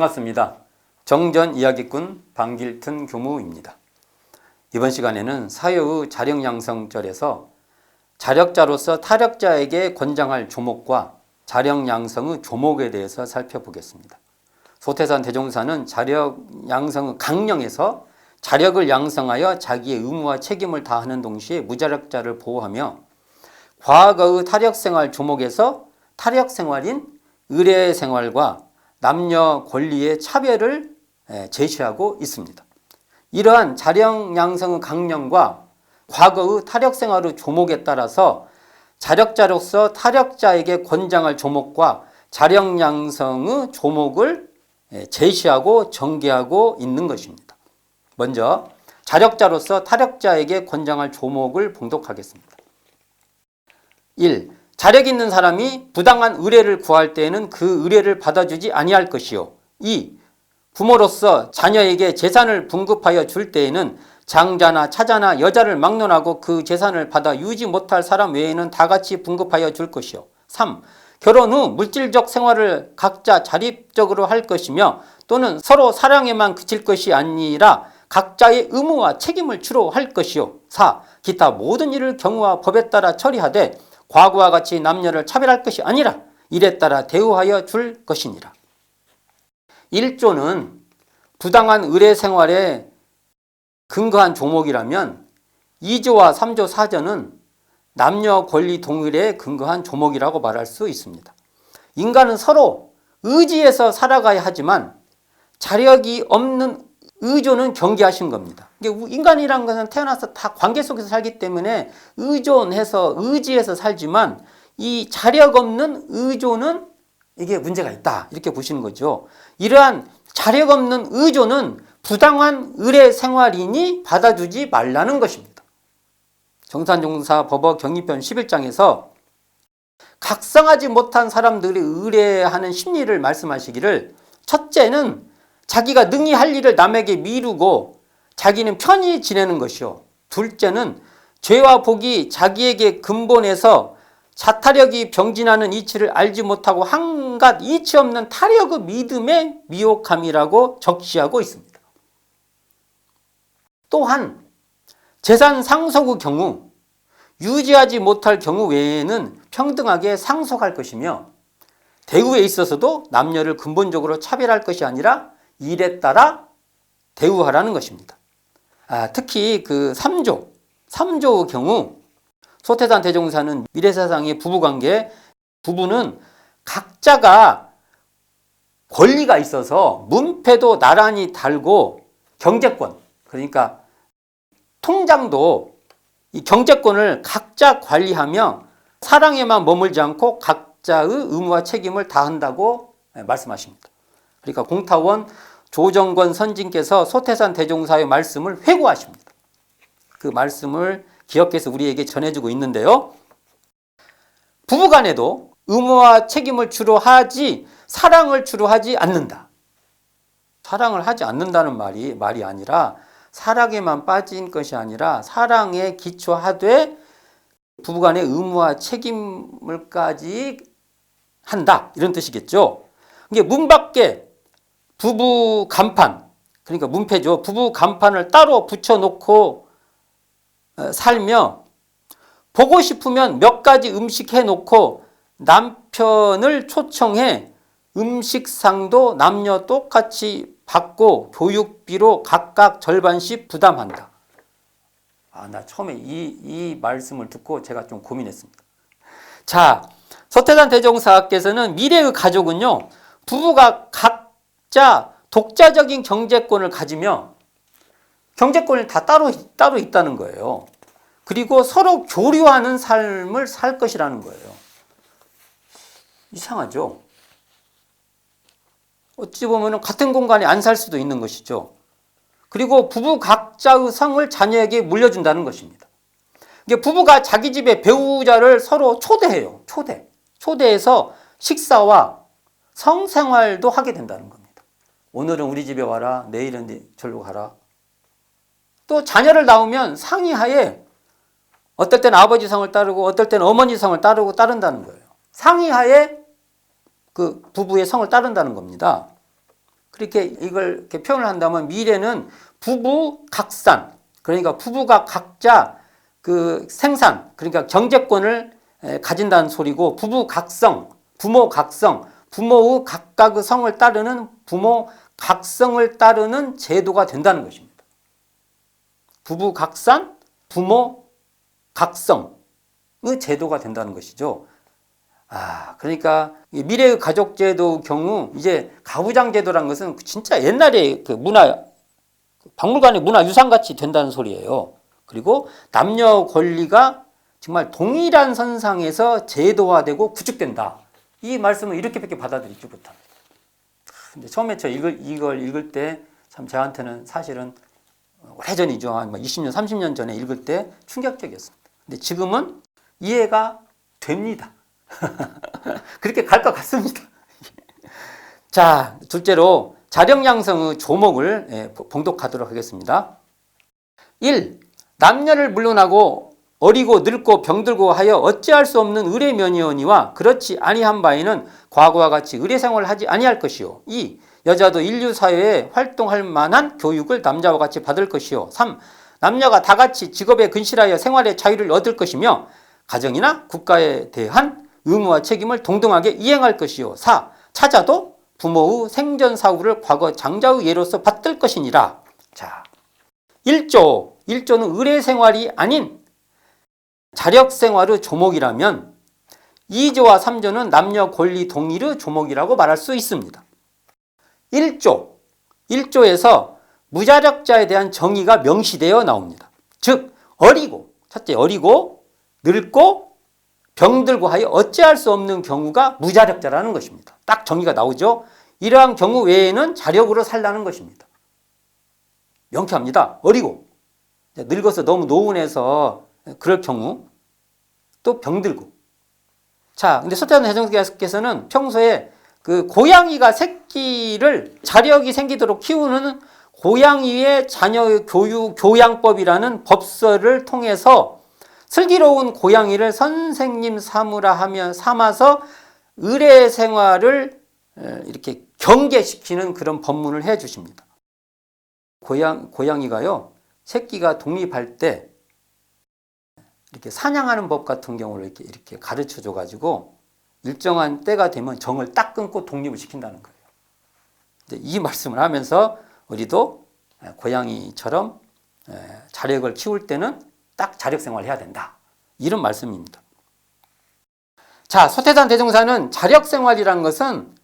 반갑습니다. 정전 이야기꾼 방길튼 교무입니다. 이번 시간에는 사회의 자력양성절에서 자력자로서 타력자에게 권장할 조목과 자력양성의 조목에 대해서 살펴보겠습니다. 소태산 대종사는 자력양성의 강령에서 자력을 양성하여 자기의 의무와 책임을 다하는 동시에 무자력자를 보호하며 과거의 타력생활 조목에서 타력생활인 의례생활과 남녀 권리의 차별을 제시하고 있습니다. 이러한 자력양성의 강령과 과거의 타력생활의 조목에 따라서 자력자로서 타력자에게 권장할 조목과 자력양성의 조목을 제시하고 전개하고 있는 것입니다. 먼저 자력자로서 타력자에게 권장할 조목을 봉독하겠습니다. 1. 자력 있는 사람이 부당한 의뢰를 구할 때에는 그 의뢰를 받아주지 아니할 것이요. 2. 부모로서 자녀에게 재산을 분급하여 줄 때에는 장자나 차자나 여자를 막론하고 그 재산을 받아 유지 못할 사람 외에는 다 같이 분급하여 줄 것이요. 3. 결혼 후 물질적 생활을 각자 자립적으로 할 것이며 또는 서로 사랑에만 그칠 것이 아니라 각자의 의무와 책임을 주로 할 것이요. 4. 기타 모든 일을 경우와 법에 따라 처리하되 과거와 같이 남녀를 차별할 것이 아니라 일에 따라 대우하여 줄 것이니라. 1조는 부당한 의례 생활에 근거한 조목이라면 2조와 3조 4조는 남녀 권리 동일에 근거한 조목이라고 말할 수 있습니다. 인간은 서로 의지해서 살아가야 하지만 자력이 없는 의존은 경계하신 겁니다. 인간이란 것은 태어나서 다 관계 속에서 살기 때문에 의존해서 의지해서 살지만 이 자력 없는 의존은 이게 문제가 있다 이렇게 보시는 거죠. 이러한 자력 없는 의존은 부당한 의례 생활이니 받아주지 말라는 것입니다. 정산종사 법어 경리편 11장에서 각성하지 못한 사람들이 의뢰하는 심리를 말씀하시기를 첫째는 자기가 능히 할 일을 남에게 미루고 자기는 편히 지내는 것이요. 둘째는 죄와 복이 자기에게 근본에서 자타력이 병진하는 이치를 알지 못하고 한갓 이치 없는 타력의 믿음의 미혹함이라고 적시하고 있습니다. 또한 재산 상속의 경우 유지하지 못할 경우 외에는 평등하게 상속할 것이며 대우에 있어서도 남녀를 근본적으로 차별할 것이 아니라 일에 따라 대우하라는 것입니다. 특히 그 3조의 경우 소태산 대종사는 미래사상의 부부관계, 부부는 각자가 권리가 있어서 문패도 나란히 달고 경제권, 그러니까 통장도 이 경제권을 각자 관리하며 사랑에만 머물지 않고 각자의 의무와 책임을 다한다고 말씀하십니다. 그러니까 공타원 조정권 선진께서 소태산 대종사의 말씀을 회고하십니다. 그 말씀을 기억해서 우리에게 전해주고 있는데요. 부부간에도 의무와 책임을 주로 하지 사랑을 주로 하지 않는다. 사랑을 하지 않는다는 말이 아니라 사랑에만 빠진 것이 아니라 사랑에 기초하되 부부간의 의무와 책임을까지 한다. 이런 뜻이겠죠. 이게 문 밖에 부부 간판, 그러니까 문패죠. 부부 간판을 따로 붙여놓고 살며 보고 싶으면 몇 가지 음식 해놓고 남편을 초청해 음식상도 남녀 똑같이 받고 교육비로 각각 절반씩 부담한다. 나 처음에 이 말씀을 듣고 제가 좀 고민했습니다. 자, 소태산 대종사께서는 미래의 가족은요, 부부가 각자 독자적인 경제권을 가지며 경제권이 다 따로 있다는 거예요. 그리고 서로 교류하는 삶을 살 것이라는 거예요. 이상하죠? 어찌 보면 같은 공간에 안 살 수도 있는 것이죠. 그리고 부부 각자의 성을 자녀에게 물려준다는 것입니다. 부부가 자기 집에 배우자를 서로 초대해요. 초대해서 식사와 성생활도 하게 된다는 겁니다. 오늘은 우리 집에 와라, 내일은 절로 가라. 또 자녀를 낳으면 상의하에 어떨 때는 아버지 성을 따르고 어떨 때는 어머니 성을 따른다는 거예요. 상의하에 그 부부의 성을 따른다는 겁니다. 그렇게 이걸 이렇게 표현을 한다면 미래는 부부 각산, 그러니까 부부가 각자 그 생산, 그러니까 경제권을 가진다는 소리고, 부부 각성, 부모 각성, 부모의 각각의 성을 따르는 부모 각성을 따르는 제도가 된다는 것입니다. 부부 각산, 부모 각성의 제도가 된다는 것이죠. 그러니까 미래의 가족제도 경우 이제 가부장 제도라는 것은 진짜 옛날에 그 박물관의 문화유산같이 된다는 소리예요. 그리고 남녀 권리가 정말 동일한 선상에서 제도화되고 구축된다. 이 말씀을 이렇게밖에 받아들이지 못합니다. 근데 처음에 이걸 읽을 때 참 저한테는 사실은 오래전이죠. 한 20년, 30년 전에 읽을 때 충격적이었습니다. 근데 지금은 이해가 됩니다. 그렇게 갈 것 같습니다. 자, 둘째로 자력양성의 조목을 봉독하도록 하겠습니다. 1. 남녀를 물러나고 어리고 늙고 병들고 하여 어찌할 수 없는 의례면이오니와 그렇지 아니한 바에는 과거와 같이 의례생활을 하지 아니할 것이요. 2. 여자도 인류사회에 활동할 만한 교육을 남자와 같이 받을 것이요. 3. 남녀가 다같이 직업에 근실하여 생활의 자유를 얻을 것이며 가정이나 국가에 대한 의무와 책임을 동등하게 이행할 것이요. 4. 차자도 부모의 생전 사후를 과거 장자의 예로서 받들 것이니라. 자, 1조는 의례생활이 아닌 자력생활의 조목이라면 2조와 3조는 남녀 권리 동일의 조목이라고 말할 수 있습니다. 1조에서 무자력자에 대한 정의가 명시되어 나옵니다. 즉 첫째 어리고 늙고 병들고 하여 어찌할 수 없는 경우가 무자력자라는 것입니다. 딱 정의가 나오죠. 이러한 경우 외에는 자력으로 살라는 것입니다. 명쾌합니다. 어리고 늙어서 너무 노운해서 그럴 경우, 또 병들고. 자, 근데 서태환 대종께서는 평소에 그 고양이가 새끼를 자력이 생기도록 키우는 고양이의 자녀의 교양법이라는 법서를 통해서 슬기로운 고양이를 선생님 삼아서 의례 생활을 이렇게 경계시키는 그런 법문을 해 주십니다. 고양이가요, 새끼가 독립할 때 이렇게 사냥하는 법 같은 경우를 이렇게 가르쳐 줘가지고 일정한 때가 되면 정을 딱 끊고 독립을 시킨다는 거예요. 이 말씀을 하면서 우리도 고양이처럼 자력을 키울 때는 딱 자력 생활을 해야 된다. 이런 말씀입니다. 자, 서태산 대종사는 자력 생활이라는 것은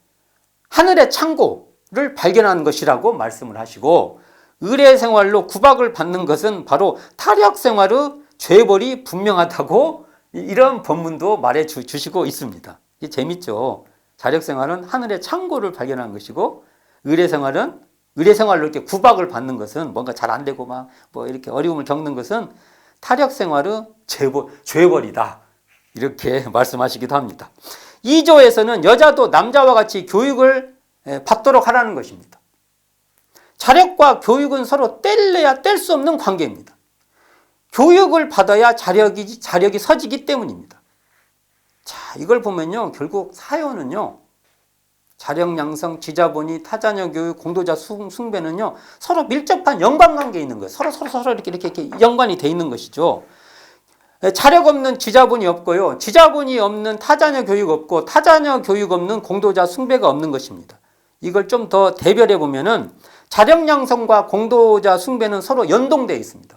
하늘의 창고를 발견하는 것이라고 말씀을 하시고, 의례 생활로 구박을 받는 것은 바로 타력 생활의 죄벌이 분명하다고 이런 법문도 말해 주시고 있습니다. 이게 재밌죠. 자력 생활은 하늘의 창고를 발견하는 것이고, 의례 생활로 이렇게 구박을 받는 것은, 뭔가 잘 안 되고 막 이렇게 어려움을 겪는 것은 타력 생활의 죄벌이다. 이렇게 말씀하시기도 합니다. 2조에서는 여자도 남자와 같이 교육을 받도록 하라는 것입니다. 자력과 교육은 서로 뗄래야 뗄 수 없는 관계입니다. 교육을 받아야 자력이 서지기 때문입니다. 자, 이걸 보면요, 결국 사연은요, 자력 양성, 지자본의, 타자녀 교육, 공도자 숭배는요, 서로 밀접한 연관관계에 있는 거예요. 서로 이렇게 연관이 돼 있는 것이죠. 자력 없는 지자본이 없고요, 지자본이 없는 타자녀 교육 없고, 타자녀 교육 없는 공도자 숭배가 없는 것입니다. 이걸 좀 더 대별해 보면은 자력 양성과 공도자 숭배는 서로 연동되어 있습니다.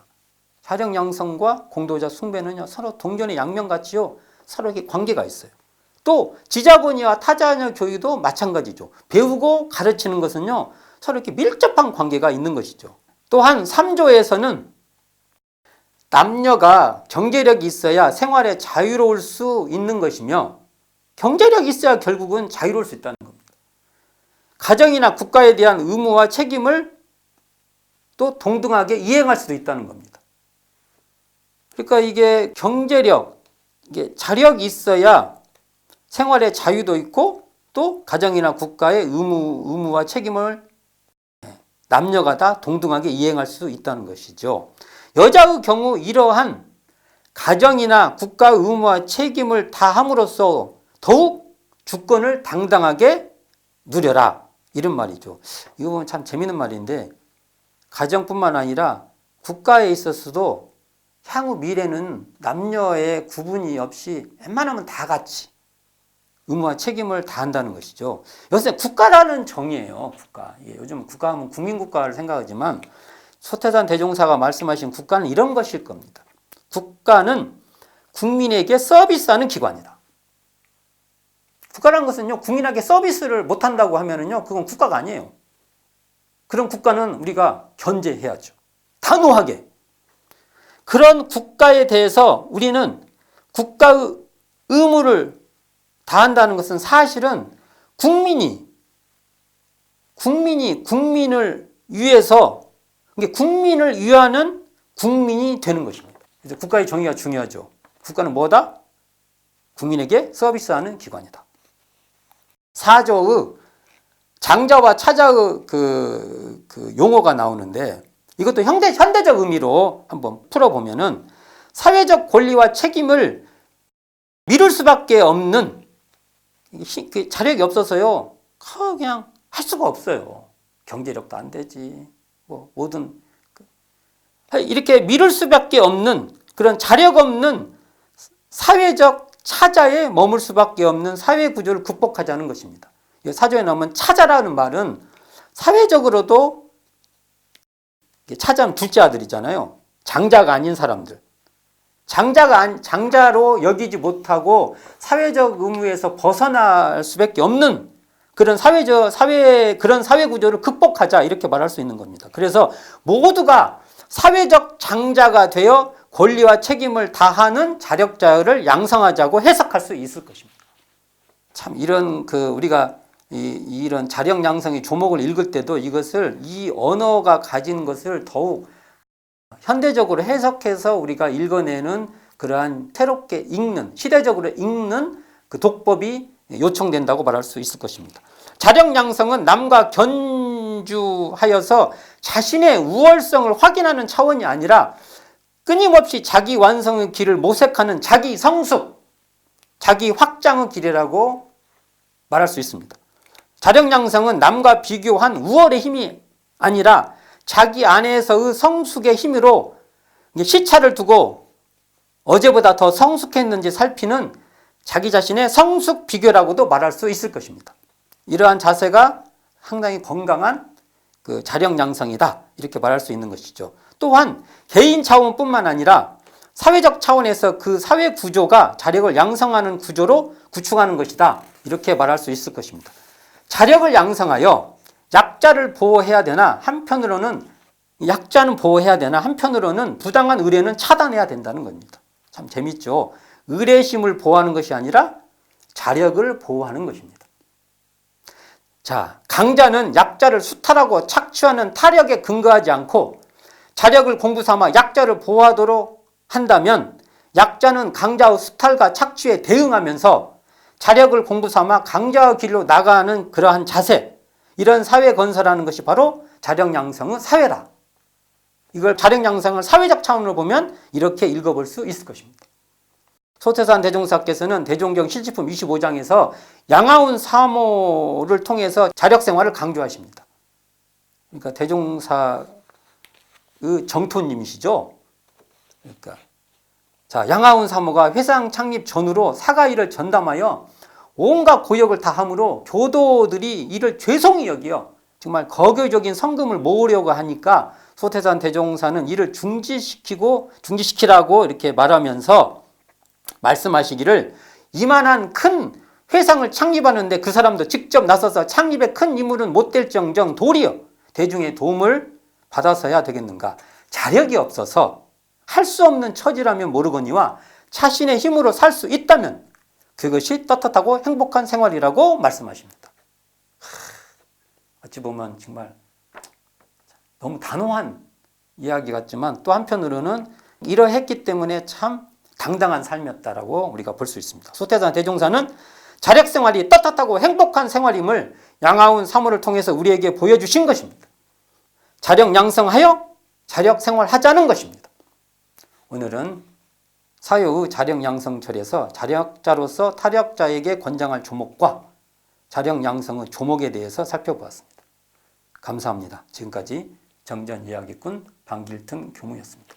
자력 양성과 공도자 숭배는요, 서로 동전의 양면같이요, 서로 이렇게 관계가 있어요. 또 지자본이와 타자녀 교육도 마찬가지죠. 배우고 가르치는 것은요, 서로 이렇게 밀접한 관계가 있는 것이죠. 또한 3조에서는 남녀가 경제력이 있어야 생활에 자유로울 수 있는 것이며, 경제력이 있어야 결국은 자유로울 수 있다는 겁니다. 가정이나 국가에 대한 의무와 책임을 또 동등하게 이행할 수도 있다는 겁니다. 그러니까 이게 경제력, 이게 자력이 있어야 생활의 자유도 있고, 또 가정이나 국가의 의무와 책임을 남녀가 다 동등하게 이행할 수 있다는 것이죠. 여자의 경우 이러한 가정이나 국가의 의무와 책임을 다함으로써 더욱 주권을 당당하게 누려라. 이런 말이죠. 이거 보면 참 재미있는 말인데 가정뿐만 아니라 국가에 있어서도 향후 미래는 남녀의 구분이 없이 웬만하면 다 같이 의무와 책임을 다한다는 것이죠. 요새 국가라는 정의예요. 국가. 예, 요즘 국가하면 국민국가를 생각하지만 소태산 대종사가 말씀하신 국가는 이런 것일 겁니다. 국가는 국민에게 서비스하는 기관이다. 국가라는 것은요, 국민에게 서비스를 못한다고 하면은요, 그건 국가가 아니에요. 그런 국가는 우리가 견제해야죠. 단호하게. 그런 국가에 대해서 우리는 국가의 의무를 다한다는 것은 사실은 국민을 위해서, 국민을 위하는 국민이 되는 것입니다. 그래서 국가의 정의가 중요하죠. 국가는 뭐다? 국민에게 서비스하는 기관이다. 사조의 장자와 차자의 그 용어가 나오는데 이것도 현대적 의미로 한번 풀어보면은 사회적 권리와 책임을 미룰 수밖에 없는 자력이 없어서요. 그냥 할 수가 없어요. 경제력도 안 되지. 뭐 모든 이렇게 미룰 수밖에 없는 그런 자력 없는 사회적 차자에 머물 수밖에 없는 사회 구조를 극복하자는 것입니다. 사조에 나오면 차자라는 말은 사회적으로도 차자는 둘째 아들이잖아요. 장자가 아닌 사람들. 장자로 여기지 못하고 사회적 의무에서 벗어날 수밖에 없는 그런 그런 사회 구조를 극복하자 이렇게 말할 수 있는 겁니다. 그래서 모두가 사회적 장자가 되어 권리와 책임을 다하는 자력자를 양성하자고 해석할 수 있을 것입니다. 참 이런 우리가 이런 자력 양성의 조목을 읽을 때도 이 언어가 가진 것을 더욱 현대적으로 해석해서 우리가 읽어내는 그러한 새롭게 읽는, 시대적으로 읽는 그 독법이 요청된다고 말할 수 있을 것입니다. 자력 양성은 남과 견주하여서 자신의 우월성을 확인하는 차원이 아니라 끊임없이 자기 완성의 길을 모색하는 자기 성숙, 자기 확장의 길이라고 말할 수 있습니다. 자력 양성은 남과 비교한 우월의 힘이 아니라 자기 안에서의 성숙의 힘으로 시차를 두고 어제보다 더 성숙했는지 살피는 자기 자신의 성숙 비교라고도 말할 수 있을 것입니다. 이러한 자세가 상당히 건강한 자력 양성이다 이렇게 말할 수 있는 것이죠. 또한 개인 차원뿐만 아니라 사회적 차원에서 그 사회 구조가 자력을 양성하는 구조로 구축하는 것이다 이렇게 말할 수 있을 것입니다. 자력을 양성하여 약자를 보호해야 되나 한편으로는 부당한 의뢰는 차단해야 된다는 겁니다. 참 재밌죠. 의뢰심을 보호하는 것이 아니라 자력을 보호하는 것입니다. 자, 강자는 약자를 수탈하고 착취하는 타력에 근거하지 않고 자력을 공부 삼아 약자를 보호하도록 한다면 약자는 강자의 수탈과 착취에 대응하면서 자력을 공부 삼아 강자의 길로 나가는 그러한 자세, 이런 사회 건설하는 것이 바로 자력 양성의 사회다. 이걸 자력 양성을 사회적 차원으로 보면 이렇게 읽어볼 수 있을 것입니다. 소태산 대종사께서는 대종경 실지품 25장에서 양아운 사모를 통해서 자력 생활을 강조하십니다. 그러니까 대종사의 정토님이시죠. 그러니까 자, 양아운 사모가 회상 창립 전후로 사가일을 전담하여 온갖 고역을 다함으로 교도들이 이를 죄송히 여기어 정말 거교적인 성금을 모으려고 하니까 소태산 대종사는 이를 중지시키라고 이렇게 말하면서 말씀하시기를 이만한 큰 회상을 창립하는데 그 사람도 직접 나서서 창립에 큰 인물은 못될정정 도리어 대중의 도움을 받아서야 되겠는가. 자력이 없어서 할 수 없는 처지라면 모르거니와 자신의 힘으로 살 수 있다면 그것이 떳떳하고 행복한 생활이라고 말씀하십니다. 어찌 보면 정말 너무 단호한 이야기 같지만 또 한편으로는 이러했기 때문에 참 당당한 삶이었다라고 우리가 볼 수 있습니다. 소태산 대종사는 자력 생활이 떳떳하고 행복한 생활임을 양아운 사모를 통해서 우리에게 보여주신 것입니다. 자력 양성하여 자력 생활하자는 것입니다. 오늘은 사요의 자력 양성철에서 자력자로서 타력자에게 권장할 조목과 자력 양성의 조목에 대해서 살펴보았습니다. 감사합니다. 지금까지 정전이야기꾼 방길튼 교무였습니다.